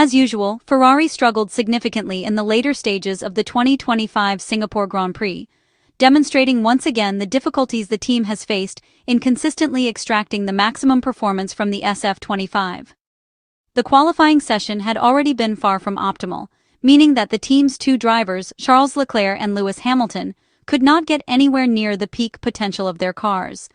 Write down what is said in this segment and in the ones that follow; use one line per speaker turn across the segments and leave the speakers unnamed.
As usual, Ferrari struggled significantly in the later stages of the 2025 Singapore Grand Prix, demonstrating once again the difficulties the team has faced in consistently extracting the maximum performance from the SF-25. The qualifying session had already been far from optimal, meaning that the team's two drivers, Charles Leclerc and Lewis Hamilton, could not get anywhere near the peak potential of their cars.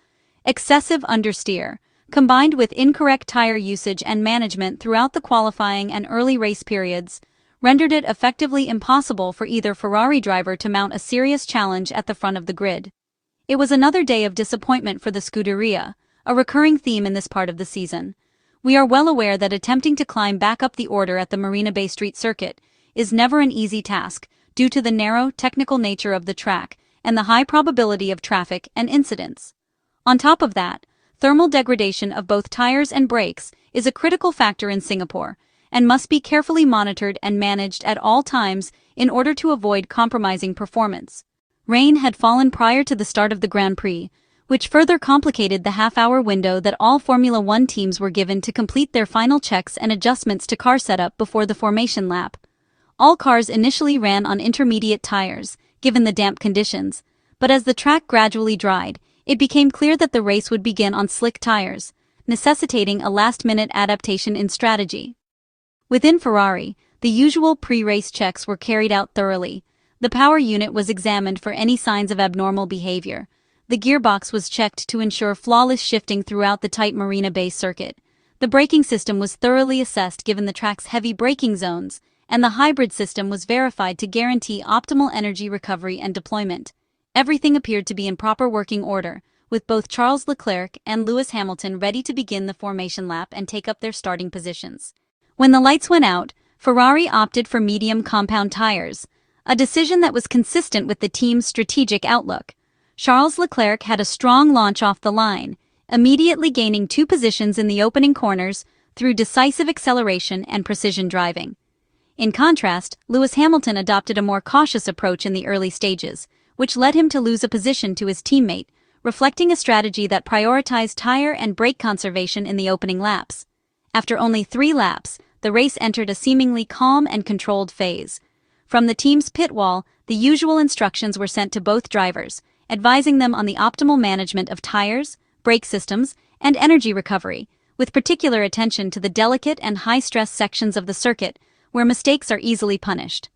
Excessive understeer, combined with incorrect tire usage and management throughout the qualifying and early race periods, rendered it effectively impossible for either Ferrari driver to mount a serious challenge at the front of the grid. It was another day of disappointment for the Scuderia, a recurring theme in this part of the season. We are well aware that attempting to climb back up the order at the Marina Bay Street Circuit is never an easy task due to the narrow, technical nature of the track and the high probability of traffic and incidents. On top of that, thermal degradation of both tires and brakes is a critical factor in Singapore and must be carefully monitored and managed at all times in order to avoid compromising performance. Rain had fallen prior to the start of the Grand Prix, which further complicated the half-hour window that all Formula One teams were given to complete their final checks and adjustments to car setup before the formation lap. All cars initially ran on intermediate tires, given the damp conditions, but as the track gradually dried, it became clear that the race would begin on slick tires, necessitating a last-minute adaptation in strategy. Within Ferrari, the usual pre-race checks were carried out thoroughly. The power unit was examined for any signs of abnormal behavior. The gearbox was checked to ensure flawless shifting throughout the tight Marina Bay circuit. The braking system was thoroughly assessed given the track's heavy braking zones, and the hybrid system was verified to guarantee optimal energy recovery and deployment. Everything appeared to be in proper working order, with both Charles Leclerc and Lewis Hamilton ready to begin the formation lap and take up their starting positions. When the lights went out, Ferrari opted for medium compound tires, a decision that was consistent with the team's strategic outlook. Charles Leclerc had a strong launch off the line, immediately gaining 2 positions in the opening corners through decisive acceleration and precision driving. In contrast, Lewis Hamilton adopted a more cautious approach in the early stages, which led him to lose a position to his teammate, reflecting a strategy that prioritized tire and brake conservation in the opening laps. After only 3 laps, the race entered a seemingly calm and controlled phase. From the team's pit wall, the usual instructions were sent to both drivers, advising them on the optimal management of tires, brake systems, and energy recovery, with particular attention to the delicate and high-stress sections of the circuit where mistakes are easily punished.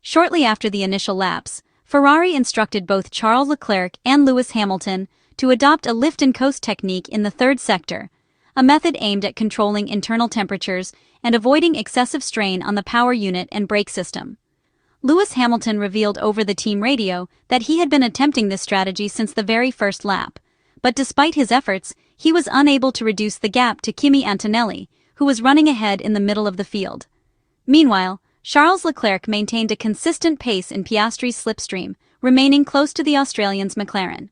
Shortly after the initial laps, Ferrari instructed both Charles Leclerc and Lewis Hamilton to adopt a lift-and-coast technique in the third sector, a method aimed at controlling internal temperatures and avoiding excessive strain on the power unit and brake system. Lewis Hamilton revealed over the team radio that he had been attempting this strategy since the very first lap, but despite his efforts, he was unable to reduce the gap to Kimi Antonelli, who was running ahead in the middle of the field. Meanwhile, Charles Leclerc maintained a consistent pace in Piastri's slipstream, remaining close to the Australian's McLaren.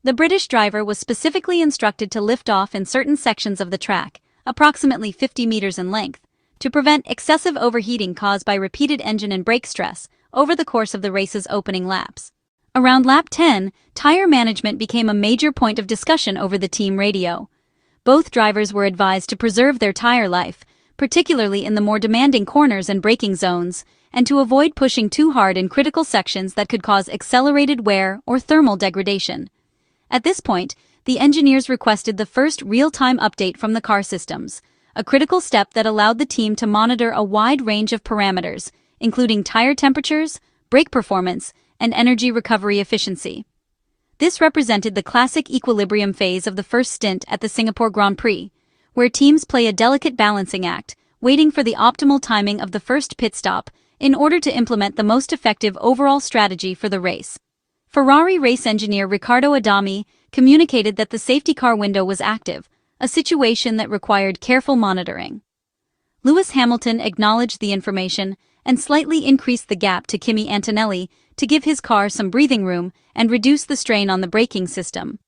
The British driver was specifically instructed to lift off in certain sections of the track, approximately 50 meters in length, to prevent excessive overheating caused by repeated engine and brake stress over the course of the race's opening laps. Around lap 10, tire management became a major point of discussion over the team radio. Both drivers were advised to preserve their tire life, particularly in the more demanding corners and braking zones, and to avoid pushing too hard in critical sections that could cause accelerated wear or thermal degradation. At this point, the engineers requested the first real-time update from the car systems, a critical step that allowed the team to monitor a wide range of parameters, including tire temperatures, brake performance, and energy recovery efficiency. This represented the classic equilibrium phase of the first stint at the Singapore Grand Prix, where teams play a delicate balancing act, waiting for the optimal timing of the first pit stop in order to implement the most effective overall strategy for the race. Ferrari race engineer Riccardo Adami communicated that the safety car window was active, a situation that required careful monitoring. Lewis Hamilton acknowledged the information and slightly increased the gap to Kimi Antonelli to give his car some breathing room and reduce the strain on the braking system.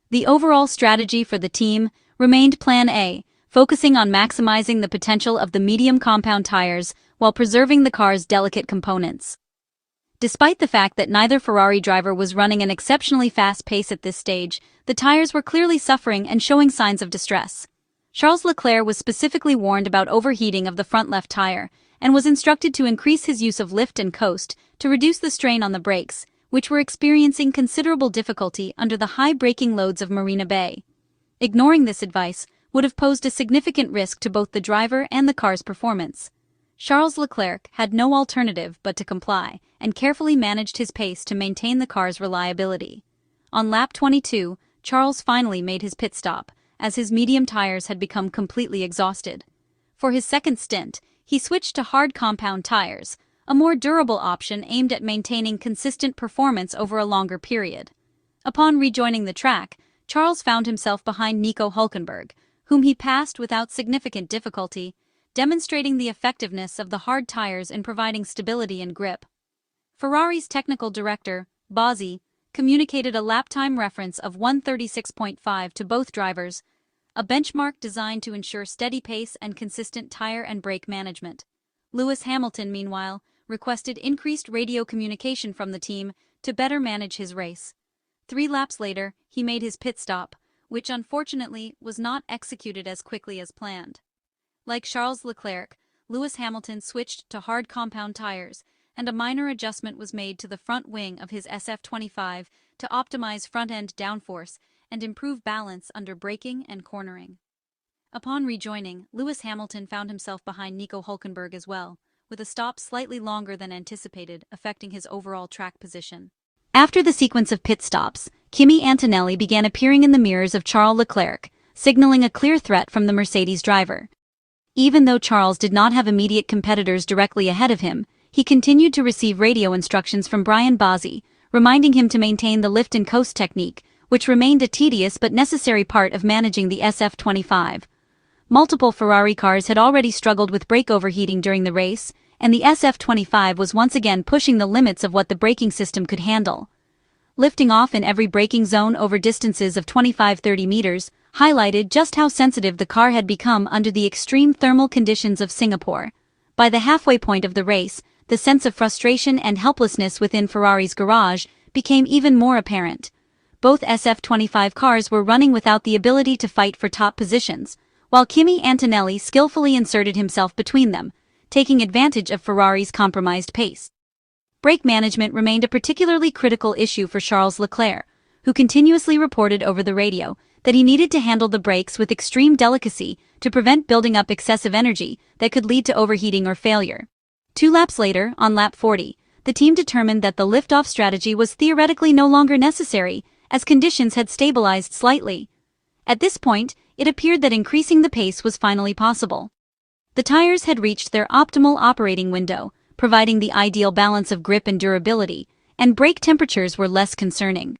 The overall strategy for the team remained Plan A, focusing on maximizing the potential of the medium compound tires while preserving the car's delicate components. Despite the fact that neither Ferrari driver was running an exceptionally fast pace at this stage, the tires were clearly suffering and showing signs of distress. Charles Leclerc was specifically warned about overheating of the front left tire and was instructed to increase his use of lift and coast to reduce the strain on the brakes, which were experiencing considerable difficulty under the high braking loads of Marina Bay. Ignoring this advice would have posed a significant risk to both the driver and the car's performance. Charles Leclerc had no alternative but to comply and carefully managed his pace to maintain the car's reliability. On lap 22, Charles finally made his pit stop, as his medium tires had become completely exhausted. For his second stint, he switched to hard compound tires, a more durable option aimed at maintaining consistent performance over a longer period. Upon rejoining the track, Charles found himself behind Nico Hülkenberg, whom he passed without significant difficulty, demonstrating the effectiveness of the hard tires in providing stability and grip. Ferrari's technical director, Vasseur, communicated a lap time reference of 1:36.5 to both drivers, a benchmark designed to ensure steady pace and consistent tire and brake management. Lewis Hamilton, meanwhile, requested increased radio communication from the team to better manage his race. 3 laps later, he made his pit stop, which unfortunately was not executed as quickly as planned. Like Charles Leclerc, Lewis Hamilton switched to hard compound tires, and a minor adjustment was made to the front wing of his SF-25 to optimize front-end downforce and improve balance under braking and cornering. Upon rejoining, Lewis Hamilton found himself behind Nico Hülkenberg as well, with a stop slightly longer than anticipated, affecting his overall track position. After the sequence of pit stops, Kimi Antonelli began appearing in the mirrors of Charles Leclerc, signaling a clear threat from the Mercedes driver. Even though Charles did not have immediate competitors directly ahead of him, he continued to receive radio instructions from Brian Vasseur, reminding him to maintain the lift and coast technique, which remained a tedious but necessary part of managing the SF-25. Multiple Ferrari cars had already struggled with brake overheating during the race, and the SF-25 was once again pushing the limits of what the braking system could handle. Lifting off in every braking zone over distances of 25-30 meters highlighted just how sensitive the car had become under the extreme thermal conditions of Singapore. By the halfway point of the race, the sense of frustration and helplessness within Ferrari's garage became even more apparent. Both SF-25 cars were running without the ability to fight for top positions, while Kimi Antonelli skillfully inserted himself between them, taking advantage of Ferrari's compromised pace. Brake management remained a particularly critical issue for Charles Leclerc, who continuously reported over the radio that he needed to handle the brakes with extreme delicacy to prevent building up excessive energy that could lead to overheating or failure. 2 laps later, on lap 40, the team determined that the lift-off strategy was theoretically no longer necessary, as conditions had stabilized slightly. At this point, it appeared that increasing the pace was finally possible. The tires had reached their optimal operating window, providing the ideal balance of grip and durability, and brake temperatures were less concerning.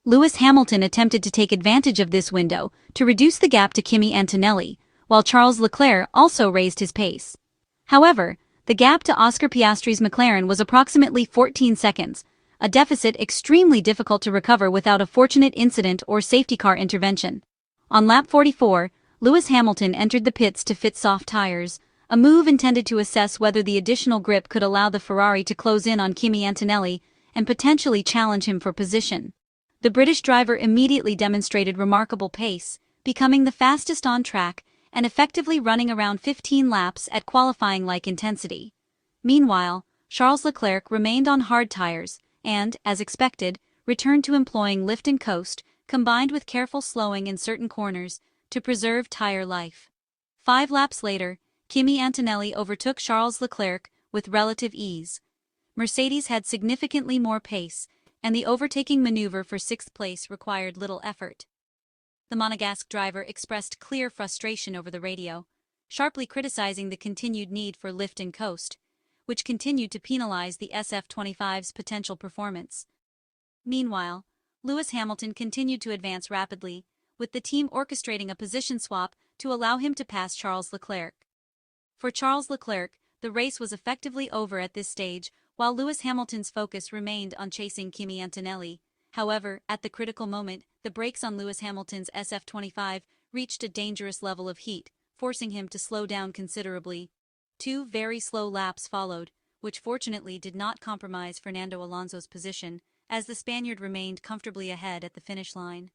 Lewis Hamilton attempted to take advantage of this window to reduce the gap to Kimi Antonelli, while Charles Leclerc also raised his pace. However, the gap to Oscar Piastri's McLaren was approximately 14 seconds, a deficit extremely difficult to recover without a fortunate incident or safety car intervention. On lap 44, Lewis Hamilton entered the pits to fit soft tires, a move intended to assess whether the additional grip could allow the Ferrari to close in on Kimi Antonelli and potentially challenge him for position. The British driver immediately demonstrated remarkable pace, becoming the fastest on track and effectively running around 15 laps at qualifying-like intensity. Meanwhile, Charles Leclerc remained on hard tires and, as expected, returned to employing lift and coast, combined with careful slowing in certain corners, to preserve tire life. 5 laps later, Kimi Antonelli overtook Charles Leclerc with relative ease. Mercedes had significantly more pace, and the overtaking maneuver for 6th place required little effort. The Monegasque driver expressed clear frustration over the radio, sharply criticizing the continued need for lift and coast, which continued to penalize the SF-25's potential performance. Meanwhile, Lewis Hamilton continued to advance rapidly, with the team orchestrating a position swap to allow him to pass Charles Leclerc. For Charles Leclerc, the race was effectively over at this stage, while Lewis Hamilton's focus remained on chasing Kimi Antonelli. However, at the critical moment, the brakes on Lewis Hamilton's SF-25 reached a dangerous level of heat, forcing him to slow down considerably. 2 very slow laps followed, which fortunately did not compromise Fernando Alonso's position, as the Spaniard remained comfortably ahead at the finish line.